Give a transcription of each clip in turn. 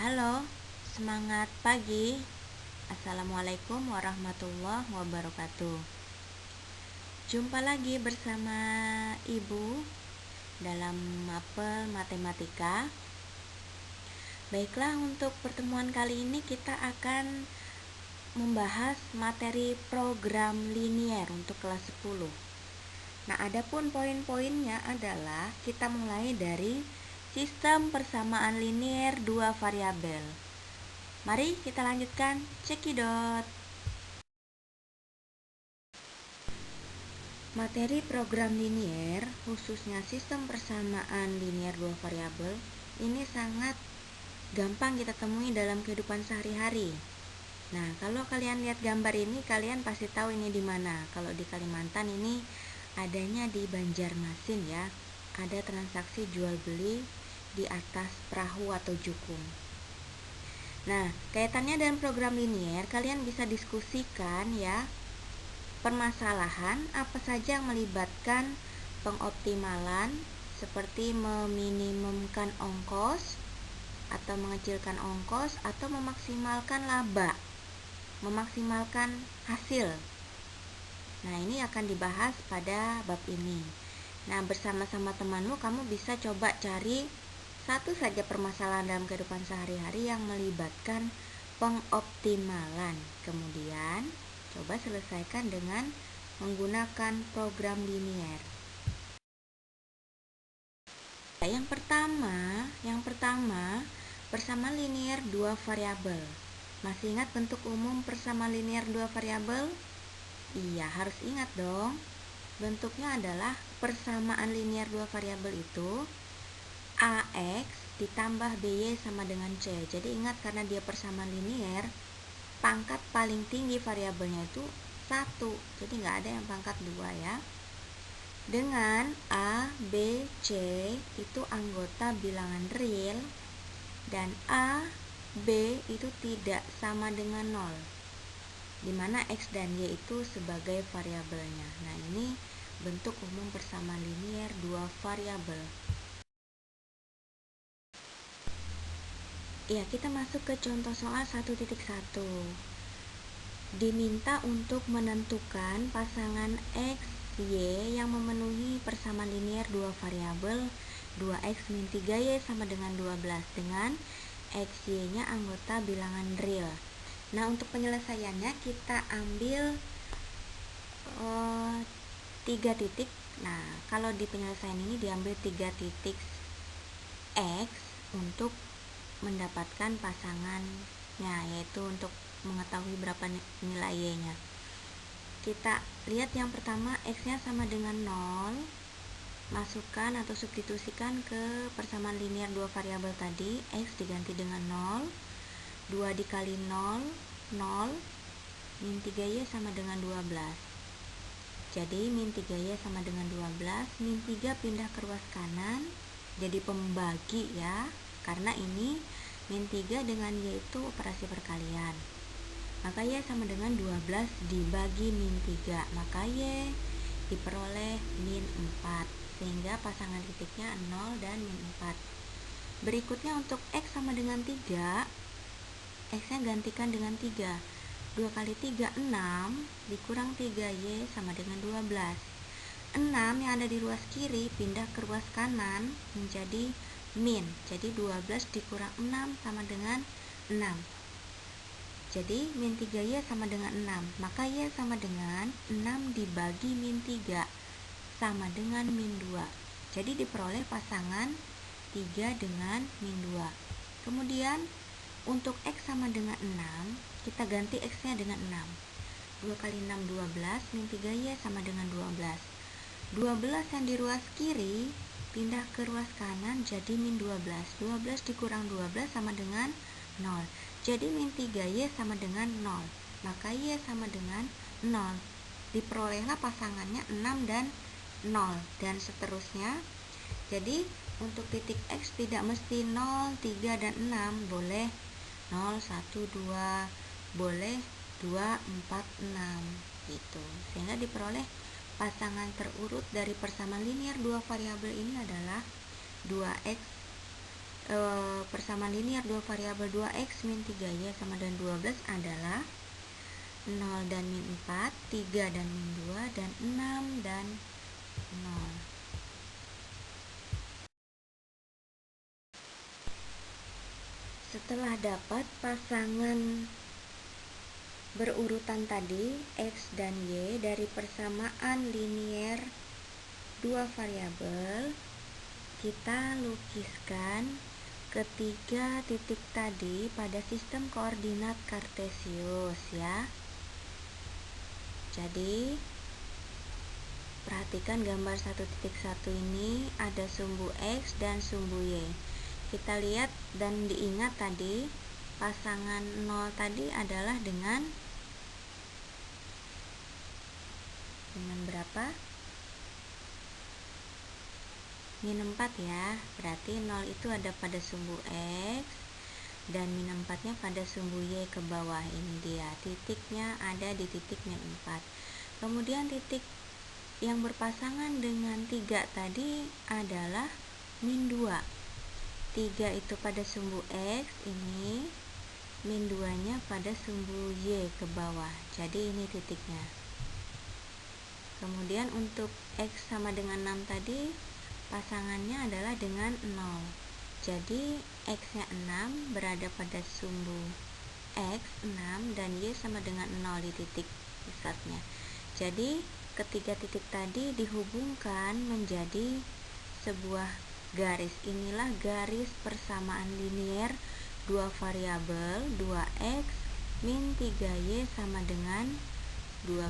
Halo, semangat pagi. Assalamualaikum warahmatullahi wabarakatuh. Jumpa lagi bersama Ibu dalam mapel matematika. Baiklah, untuk pertemuan kali ini kita akan membahas materi program linier untuk kelas 10. Nah, adapun poin-poinnya adalah kita mulai dari sistem persamaan linier dua variabel. Mari kita lanjutkan, cekidot. Materi program linier, khususnya sistem persamaan linier dua variabel, ini sangat gampang kita temui dalam kehidupan sehari-hari. Nah, kalau kalian lihat gambar ini, kalian pasti tahu ini di mana. Kalau di Kalimantan ini adanya di Banjarmasin ya. Ada transaksi jual beli di atas perahu atau jukung. Nah, kaitannya dengan program linier, kalian bisa diskusikan ya permasalahan apa saja yang melibatkan pengoptimalan, seperti meminimumkan ongkos atau mengecilkan ongkos, atau memaksimalkan laba, memaksimalkan hasil. Nah, ini akan dibahas pada bab ini. Nah, bersama-sama temanmu kamu bisa coba cari satu saja permasalahan dalam kehidupan sehari-hari yang melibatkan pengoptimalan. Kemudian coba selesaikan dengan menggunakan program linier. Yang pertama, persamaan linier dua variabel. Masih ingat bentuk umum persamaan linier dua variabel? Iya, harus ingat dong. Bentuknya adalah persamaan linier dua variabel itu AX ditambah BY sama dengan C. Jadi ingat, karena dia persamaan linier, pangkat paling tinggi variabelnya itu 1. Jadi nggak ada yang pangkat 2 ya. Dengan A, B, C itu anggota bilangan real, dan A, B itu tidak sama dengan 0, dimana X dan Y itu sebagai variabelnya. Nah, ini bentuk umum persamaan linier dua variabel. Ya, kita masuk ke contoh soal 1.1. Diminta untuk menentukan pasangan X, Y yang memenuhi persamaan linier dua variabel 2X min 3Y sama dengan 12 dengan X, Y-nya anggota bilangan real. Nah, untuk penyelesaiannya kita ambil 3 titik. Nah, kalau di penyelesaian ini diambil 3 titik X untuk mendapatkan pasangannya, yaitu untuk mengetahui berapa nilai Y-nya. Kita lihat yang pertama, X-nya sama dengan 0. Masukkan atau substitusikan ke persamaan linier dua variabel tadi. X diganti dengan 0. 2 dikali 0, 0. Min 3Y sama dengan 12. Jadi min 3Y sama dengan 12. Min 3 pindah ke ruas kanan, jadi pembagi ya. Karena ini min 3 dengan Y itu operasi perkalian. Maka Y sama dengan 12 dibagi min 3. Maka Y diperoleh min 4. Sehingga pasangan titiknya 0 dan min 4. Berikutnya untuk X sama dengan 3. X-nya gantikan dengan 3. 2 kali 3, 6. Dikurang 3Y sama dengan 12. 6 yang ada di ruas kiri pindah ke ruas kanan menjadi min. Jadi 12 dikurang 6 sama dengan 6. Jadi min 3Y sama dengan 6. Maka Y sama dengan 6 dibagi min 3 sama dengan min 2. Jadi diperoleh pasangan 3 dengan min 2. Kemudian untuk X sama dengan 6, kita ganti X-nya dengan 6. 2 kali 6, 12. Min 3Y sama dengan 12. 12 yang di ruas kiri pindah ke ruas kanan jadi min 12. 12 dikurang 12 sama dengan 0. Jadi min 3Y sama dengan 0. Maka Y sama dengan 0. Diperolehlah pasangannya 6 dan 0, dan seterusnya. Jadi untuk titik X tidak mesti 0, 3, dan 6. Boleh 0, 1, 2, boleh 2, 4, 6 gitu. Sehingga diperoleh pasangan terurut dari persamaan linier dua variabel ini adalah 2X persamaan linear dua variabel 2x min 3y sama dengan 12 adalah 0 dan min 4, 3 dan min 2, dan 6 dan 0. Setelah dapat pasangan berurutan tadi x dan y dari persamaan linear dua variabel, kita lukiskan ketiga titik tadi pada sistem koordinat kartesius ya. Jadi perhatikan gambar 1.1 ini ada sumbu x dan sumbu y. Kita lihat dan diingat tadi pasangan 0 tadi adalah dengan berapa? Min 4 ya. Berarti 0 itu ada pada sumbu x dan min 4-nya pada sumbu y ke bawah. Ini dia. Titiknya ada di titik min 4. Kemudian titik yang berpasangan dengan 3 tadi adalah min 2. 3 itu pada sumbu x ini, min 2-nya pada sumbu y ke bawah. Jadi ini titiknya. Kemudian untuk x sama dengan 6 tadi pasangannya adalah dengan 0. Jadi x-nya 6 berada pada sumbu x 6 dan y sama dengan 0 di titik pusatnya. Jadi ketiga titik tadi dihubungkan menjadi sebuah garis. Inilah garis persamaan linear dua variabel 2x min 3y sama dengan 12.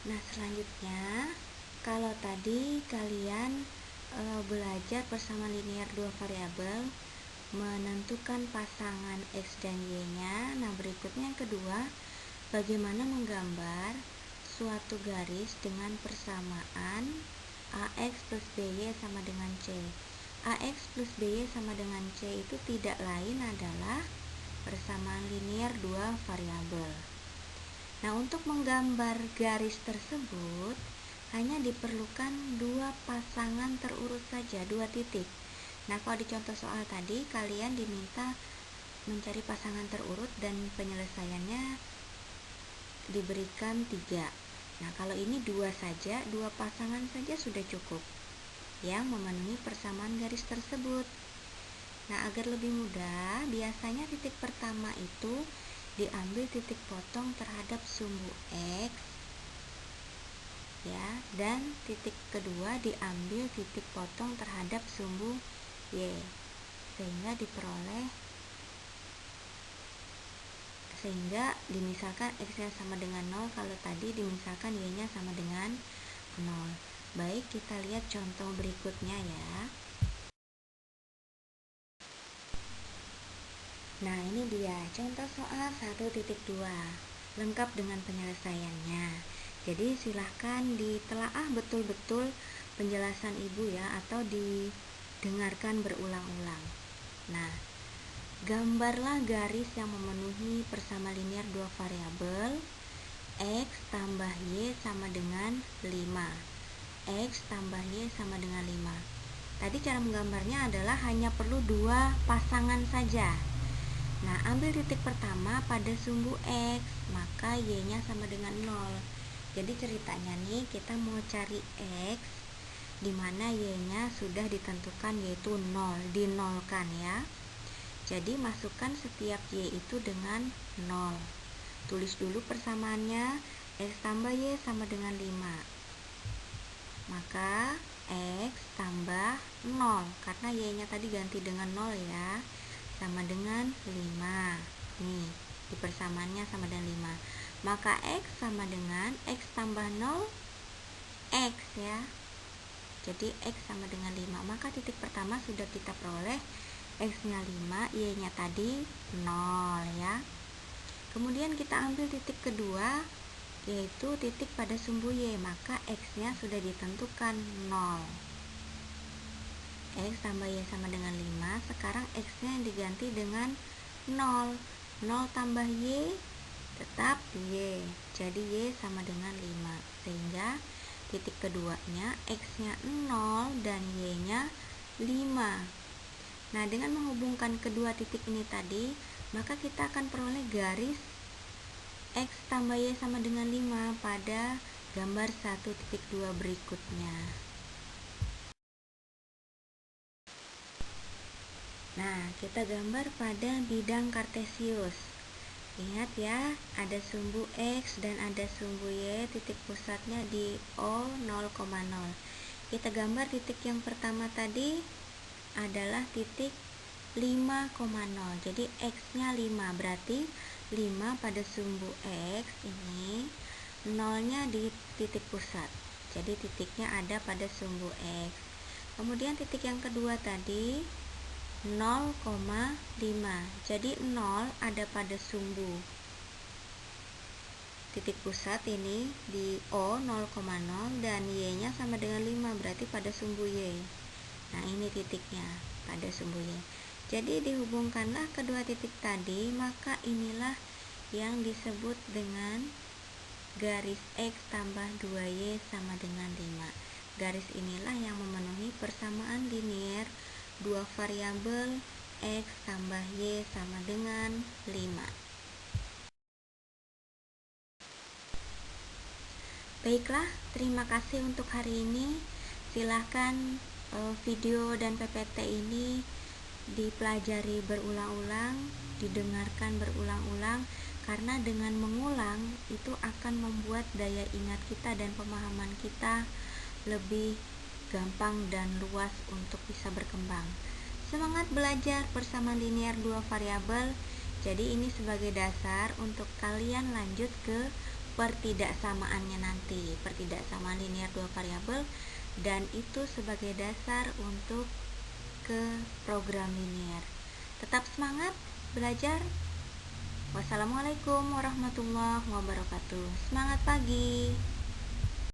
Nah, selanjutnya kalau tadi kalian belajar persamaan linear dua variabel menentukan pasangan x dan y-nya. Nah, berikutnya yang kedua, bagaimana menggambar suatu garis dengan persamaan AX plus BY sama dengan C. AX plus BY sama dengan C itu tidak lain adalah persamaan linear dua variabel. Nah, untuk menggambar garis tersebut hanya diperlukan dua pasangan terurut saja, dua titik. Nah, kalau di contoh soal tadi kalian diminta mencari pasangan terurut dan penyelesaiannya diberikan 3. Nah, kalau ini dua saja, dua pasangan saja sudah cukup yang memenuhi persamaan garis tersebut. Nah, agar lebih mudah, biasanya titik pertama itu diambil titik potong terhadap sumbu x ya, dan titik kedua diambil titik potong terhadap sumbu y, sehingga dimisalkan x-nya sama dengan 0, kalau tadi dimisalkan y-nya sama dengan 0. Baik, kita lihat contoh berikutnya ya. Nah, ini dia contoh soal 1.2 lengkap dengan penyelesaiannya. Jadi silahkan ditelaah betul-betul penjelasan ibu ya, atau didengarkan berulang-ulang. Nah, gambarlah garis yang memenuhi persamaan linear dua variabel x tambah y sama dengan 5. X tambah y sama dengan 5. Tadi cara menggambarnya adalah hanya perlu dua pasangan saja. Nah, ambil titik pertama pada sumbu x, maka y-nya sama dengan 0. Jadi ceritanya nih, kita mau cari x di mana y-nya sudah ditentukan yaitu 0, dinolkan ya. Jadi masukkan setiap y itu dengan 0. Tulis dulu persamaannya, x tambah y sama dengan 5. Maka x tambah 0, karena y-nya tadi ganti dengan 0 ya, sama dengan 5. Nih, di persamaannya sama dengan 5. Maka x sama dengan x tambah 0 x ya. Jadi x sama dengan 5. Maka titik pertama sudah kita peroleh, x-nya 5, y-nya tadi 0 ya. Kemudian kita ambil titik kedua, yaitu titik pada sumbu y, maka x-nya sudah ditentukan 0. X tambah y sama dengan 5, sekarang x-nya yang diganti dengan 0. 0 tambah y tetap y, jadi y sama dengan 5. Sehingga titik keduanya, X-nya 0 dan Y-nya 5. Nah, dengan menghubungkan kedua titik ini tadi, maka kita akan peroleh garis X tambah Y sama dengan 5 pada gambar 1.2 berikutnya. Nah, kita gambar pada bidang kartesius. Ingat ya, ada sumbu X dan ada sumbu Y, titik pusatnya di O 0,0. Kita gambar titik yang pertama tadi adalah titik 5,0. Jadi X-nya 5, berarti 5 pada sumbu X ini, 0-nya di titik pusat. Jadi titiknya ada pada sumbu X. Kemudian titik yang kedua tadi 0,5. Jadi 0 ada pada sumbu titik pusat ini di O 0,0 dan Y-nya sama dengan 5, berarti pada sumbu Y. Nah, ini titiknya pada sumbu Y. Jadi dihubungkanlah kedua titik tadi, maka inilah yang disebut dengan garis X tambah 2Y sama dengan 5. Garis inilah yang memenuhi persamaan linier dua variabel X tambah Y sama dengan 5. Baiklah, terima kasih untuk hari ini. Silahkan video dan PPT ini dipelajari berulang-ulang, didengarkan berulang-ulang, karena dengan mengulang itu akan membuat daya ingat kita dan pemahaman kita lebih gampang dan luas untuk bisa berkembang. Semangat belajar bersama linear dua variabel. Jadi ini sebagai dasar untuk kalian lanjut ke pertidaksamaannya nanti, pertidaksamaan linear dua variabel, dan itu sebagai dasar untuk ke program linear. Tetap semangat belajar. Wassalamualaikum warahmatullahi wabarakatuh. Semangat pagi.